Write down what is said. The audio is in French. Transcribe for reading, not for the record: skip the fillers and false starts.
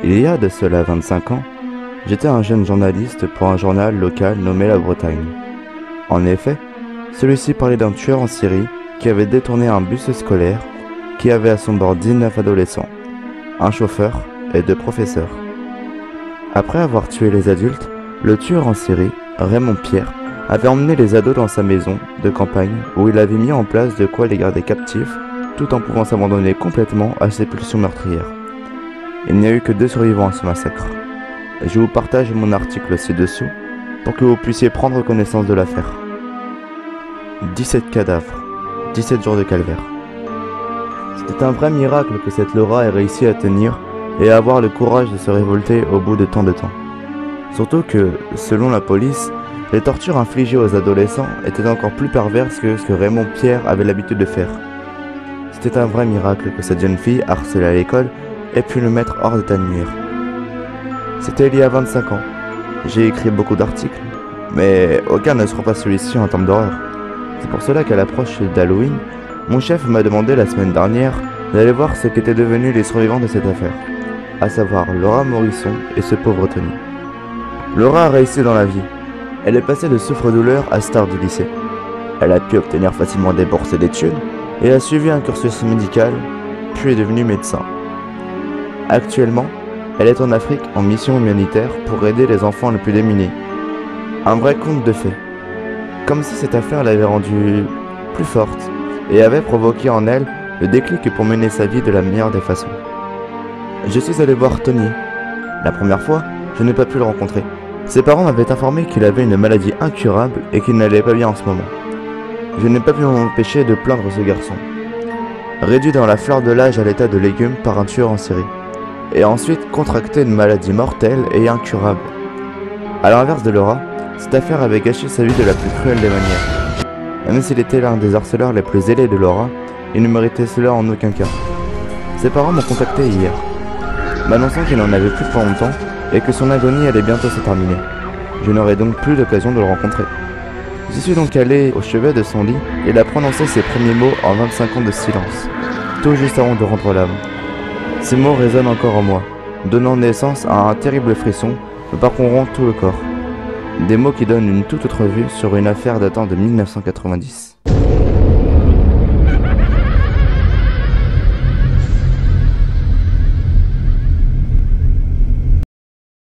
Il y a de cela 25 ans, j'étais un jeune journaliste pour un journal local nommé La Bretagne. En effet, celui-ci parlait d'un tueur en Syrie qui avait détourné un bus scolaire qui avait à son bord 19 adolescents, un chauffeur et 2 professeurs. Après avoir tué les adultes, le tueur en Syrie, Raymond Pierre, avait emmené les ados dans sa maison de campagne où il avait mis en place de quoi les garder captifs tout en pouvant s'abandonner complètement à ses pulsions meurtrières. Il n'y a eu que 2 survivants à ce massacre. Je vous partage mon article ci-dessous pour que vous puissiez prendre connaissance de l'affaire. 17 cadavres, 17 jours de calvaire. C'était un vrai miracle que cette Laura ait réussi à tenir et à avoir le courage de se révolter au bout de tant de temps. Surtout que, selon la police, les tortures infligées aux adolescents étaient encore plus perverses que ce que Raymond Pierre avait l'habitude de faire. C'était un vrai miracle que cette jeune fille, harcelée à l'école, ait pu le mettre hors d'état de nuire. C'était il y a 25 ans. J'ai écrit beaucoup d'articles, mais aucun ne sera pas celui-ci en termes d'horreur. C'est pour cela qu'à l'approche d'Halloween, mon chef m'a demandé la semaine dernière d'aller voir ce qu'étaient devenus les survivants de cette affaire, à savoir Laura Morisson et ce pauvre Tony. Laura a réussi dans la vie. Elle est passée de souffre-douleur à star du lycée. Elle a pu obtenir facilement des bourses d'études et a suivi un cursus médical, puis est devenue médecin. Actuellement, elle est en Afrique en mission humanitaire pour aider les enfants les plus démunis. Un vrai conte de fées. Comme si cette affaire l'avait rendue plus forte et avait provoqué en elle le déclic pour mener sa vie de la meilleure des façons. Je suis allé voir Tony. La première fois, je n'ai pas pu le rencontrer. Ses parents m'avaient informé qu'il avait une maladie incurable et qu'il n'allait pas bien en ce moment. Je n'ai pas pu m'empêcher de plaindre ce garçon. Réduit dans la fleur de l'âge à l'état de légume par un tueur en série. Et ensuite contracté une maladie mortelle et incurable. A l'inverse de Laura, cette affaire avait gâché sa vie de la plus cruelle des manières. Même s'il était l'un des harceleurs les plus zélés de Laura, il ne méritait cela en aucun cas. Ses parents m'ont contacté hier, m'annonçant qu'il n'en avait plus pour longtemps et que son agonie allait bientôt se terminer. Je n'aurai donc plus l'occasion de le rencontrer. J'y suis donc allé au chevet de son lit et il a prononcé ses premiers mots en 25 ans de silence, tout juste avant de rendre l'âme. Ces mots résonnent encore en moi, donnant naissance à un terrible frisson me parcourant tout le corps. Des mots qui donnent une toute autre vue sur une affaire datant de 1990.